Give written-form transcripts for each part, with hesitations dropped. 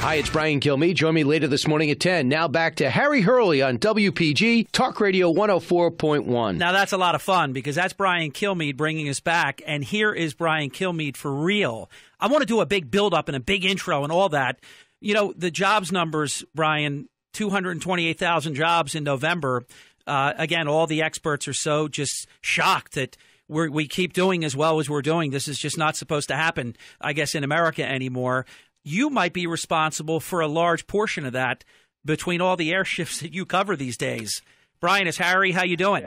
Hi, it's Brian Kilmeade. Join me later this morning at 10. Now back to Harry Hurley on WPG Talk Radio 104.1. Now that's a lot of fun because that's Brian Kilmeade bringing us back. And here is Brian Kilmeade for real. I want to do a big build-up and a big intro and all that. You know, the jobs numbers, Brian, 228,000 jobs in November. Again, all the experts are so just shocked that we keep doing as well as we're doing. This is just not supposed to happen, I guess, in America anymore. You might be responsible for a large portion of that between all the air shifts that you cover these days. Brian, it's Harry. How you doing?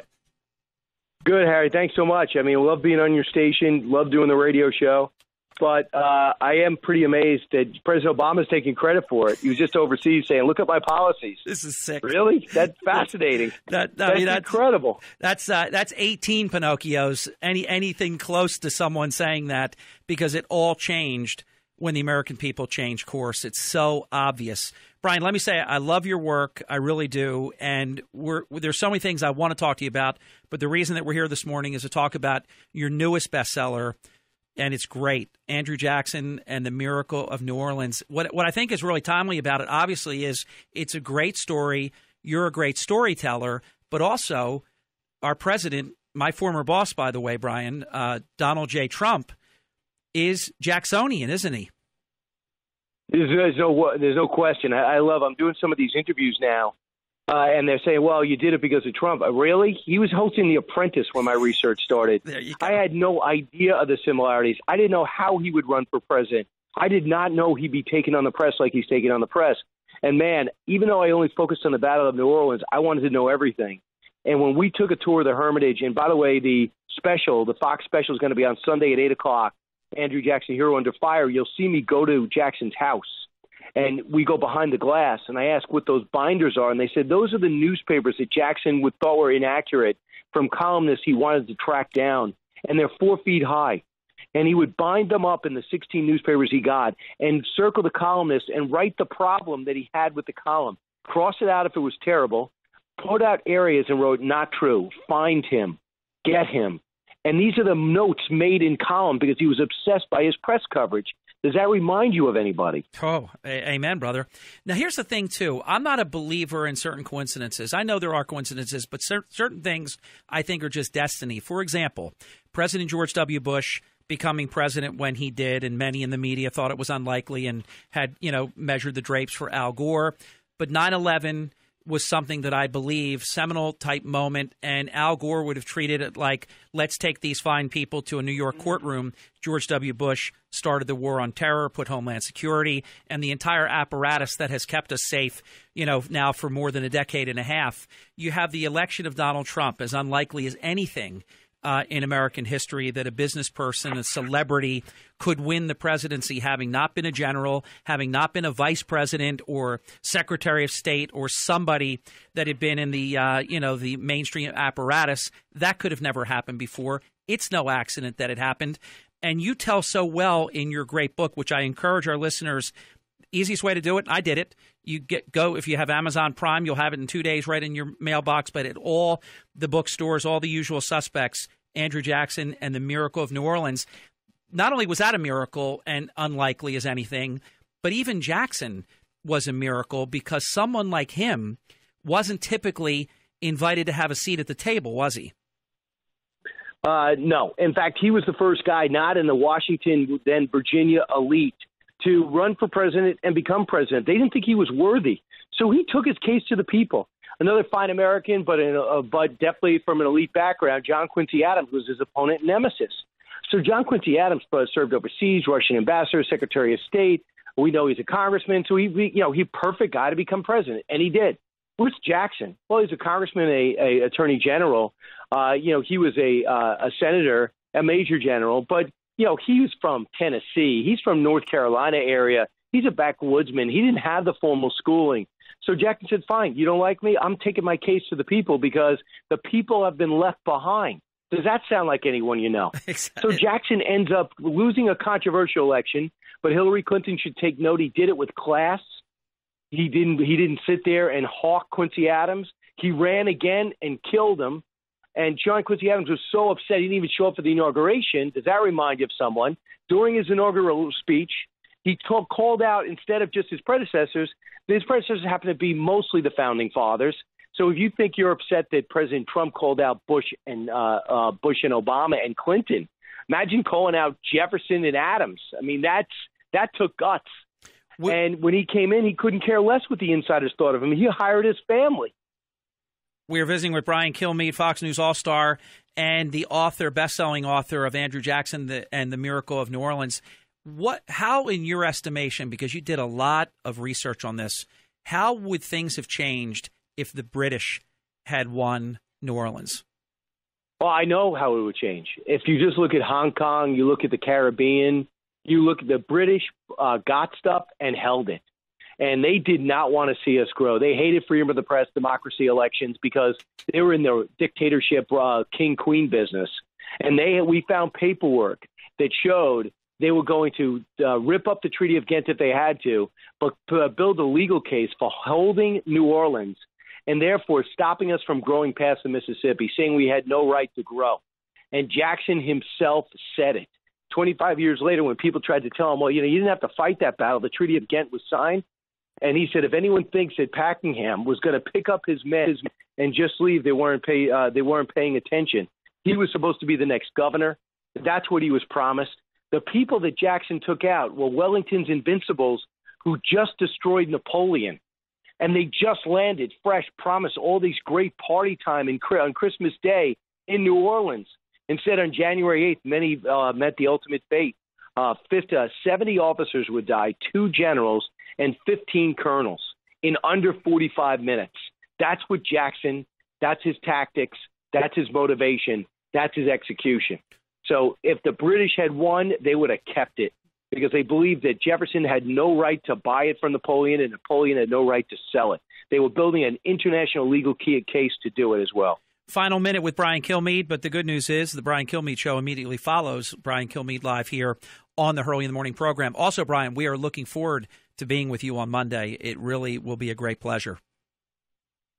Good, Harry. Thanks so much. I mean, I love being on your station, love doing the radio show. But I am pretty amazed that President Obama's taking credit for it. He was just overseas saying, look at my policies. This is sick. Really? That's fascinating. That's incredible. That's 18 Pinocchios, anything close to someone saying that, because it all changed when the American people changed course. It's so obvious. Brian, let me say I love your work. I really do. And there's so many things I want to talk to you about. But the reason that we're here this morning is to talk about your newest bestseller. And it's great. Andrew Jackson and the Miracle of New Orleans. What I think is really timely about it, obviously, is it's a great story. You're a great storyteller. But also, our president, my former boss, by the way, Brian, Donald J. Trump, is Jacksonian, isn't he? There's no question. I'm doing some of these interviews now, and they're saying, well, you did it because of Trump. Really? He was hosting The Apprentice when my research started. I had no idea of the similarities. I didn't know how he would run for president. I did not know he'd be taken on the press like he's taken on the press. And, man, even though I only focused on the Battle of New Orleans, I wanted to know everything. And when we took a tour of the Hermitage, and by the way, the Fox special is going to be on Sunday at 8 o'clock, Andrew Jackson, Hero Under Fire, you'll see me go to Jackson's house. And we go behind the glass, and I ask what those binders are. And they said those are the newspapers that Jackson thought were inaccurate from columnists he wanted to track down. And they're 4 feet high. And he would bind them up in the 16 newspapers he got and circle the columnists and write the problem that he had with the column. Cross it out if it was terrible. Put out areas and wrote, not true. Find him. Get him. And these are the notes made in column because he was obsessed by his press coverage. Does that remind you of anybody? Oh, amen, brother. Now, here's the thing, too. I'm not a believer in certain coincidences. I know there are coincidences, but certain things I think are just destiny. For example, President George W. Bush becoming president when he did, and many in the media thought it was unlikely and had, measured the drapes for Al Gore. But 9/11 was something that I believe, seminal type moment, and Al Gore would have treated it like, let's take these fine people to a New York courtroom. George W. Bush started the war on terror, put Homeland Security, and the entire apparatus that has kept us safe, now for more than a decade and a half. You have the election of Donald Trump, as unlikely as anything in American history that a business person, a celebrity, could win the presidency, having not been a general, having not been a vice president or secretary of state or somebody that had been in the, the mainstream apparatus. That could have never happened before. It's no accident that it happened. And you tell so well in your great book, which I encourage our listeners, easiest way to do it, I did it. You go if you have Amazon Prime, you'll have it in 2 days right in your mailbox. But at all the bookstores, all the usual suspects, Andrew Jackson and the Miracle of New Orleans. Not only was that a miracle and unlikely as anything, but even Jackson was a miracle because someone like him wasn't typically invited to have a seat at the table, was he? No. In fact, he was the first guy not in the Washington, then Virginia elite to run for president and become president. They didn't think he was worthy. So he took his case to the people. Another fine American, but definitely from an elite background, John Quincy Adams was his opponent and nemesis. So John Quincy Adams served overseas, Russian ambassador, Secretary of State. We know he's a congressman, so he's perfect guy to become president, and he did. Who's Jackson? Well, he's a congressman, a attorney general. He was a senator, a major general, but he's from Tennessee. He's from North Carolina area. He's a backwoodsman. He didn't have the formal schooling. So Jackson said, fine, you don't like me? I'm taking my case to the people because the people have been left behind. Does that sound like anyone you know? Exactly. So Jackson ends up losing a controversial election, but Hillary Clinton should take note. He did it with class. He didn't sit there and hawk Quincy Adams. He ran again and killed him. And John Quincy Adams was so upset he didn't even show up for the inauguration. Does that remind you of someone? During his inaugural speech, He called out, instead of just his predecessors happen to be mostly the founding fathers. So if you think you're upset that President Trump called out Bush and Obama and Clinton, imagine calling out Jefferson and Adams. I mean, that took guts. And when he came in, he couldn't care less what the insiders thought of him. He hired his family. We're visiting with Brian Kilmeade, Fox News All-Star, and the author, best-selling author of Andrew Jackson and the Miracle of New Orleans. How, in your estimation, because you did a lot of research on this, how would things have changed if the British had won New Orleans? Well, I know how it would change. If you just look at Hong Kong, you look at the Caribbean, you look at the British got stuff and held it. And they did not want to see us grow. They hated freedom of the press, democracy, elections, because they were in the dictatorship king-queen business. And we found paperwork that showed they were going to rip up the Treaty of Ghent if they had to, but build a legal case for holding New Orleans and therefore stopping us from growing past the Mississippi, saying we had no right to grow. And Jackson himself said it. 25 years later, when people tried to tell him, well, you didn't have to fight that battle. The Treaty of Ghent was signed. And he said, if anyone thinks that Pakenham was going to pick up his men and just leave, they weren't paying attention. He was supposed to be the next governor. That's what he was promised. The people that Jackson took out were Wellington's invincibles who just destroyed Napoleon. And they just landed fresh, promised all these great party time on Christmas Day in New Orleans. Instead, on January 8th, many met the ultimate fate. 70 officers would die, 2 generals, and 15 colonels in under 45 minutes. That's what Jackson, that's his tactics, that's his motivation, that's his execution. So if the British had won, they would have kept it because they believed that Jefferson had no right to buy it from Napoleon and Napoleon had no right to sell it. They were building an international legal case to do it as well. Final minute with Brian Kilmeade, but the good news is the Brian Kilmeade Show immediately follows Brian Kilmeade Live here on the Hurley in the Morning program. Also, Brian, we are looking forward to being with you on Monday. It really will be a great pleasure.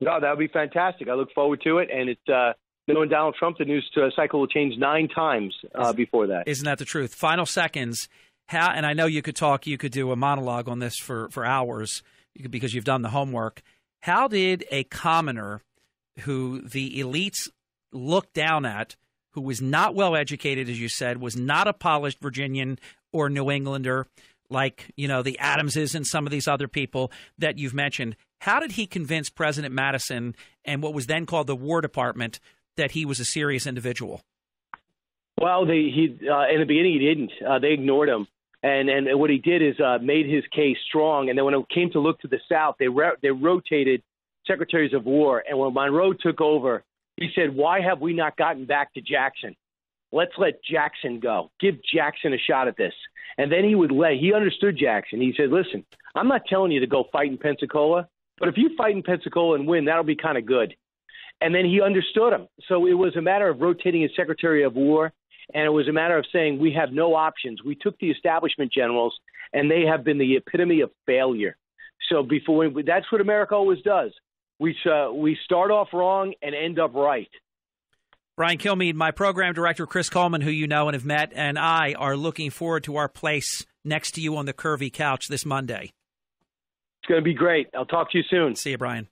No, that would be fantastic. I look forward to it, and it's knowing Donald Trump, the news cycle will change 9 times before that. Isn't that the truth? Final seconds. And I know you could do a monologue on this for hours because you've done the homework. How did a commoner who the elites looked down at, who was not well educated, as you said, was not a polished Virginian or New Englander like, the Adamses and some of these other people that you've mentioned, how did he convince President Madison and what was then called the War Department that he was a serious individual? Well, in the beginning he didn't. They ignored him. And what he did is made his case strong. And then when it came to look to the South, they rotated secretaries of war. And when Monroe took over, he said, why have we not gotten back to Jackson? Let's let Jackson go. Give Jackson a shot at this. And then he understood Jackson. He said, listen, I'm not telling you to go fight in Pensacola, but if you fight in Pensacola and win, that'll be kind of good. And then he understood him. So it was a matter of rotating his secretary of war. And it was a matter of saying we have no options. We took the establishment generals, and they have been the epitome of failure. So that's what America always does. We start off wrong and end up right. Brian Kilmeade, my program director, Chris Coleman, who you know and have met, and I are looking forward to our place next to you on the curvy couch this Monday. It's going to be great. I'll talk to you soon. See you, Brian.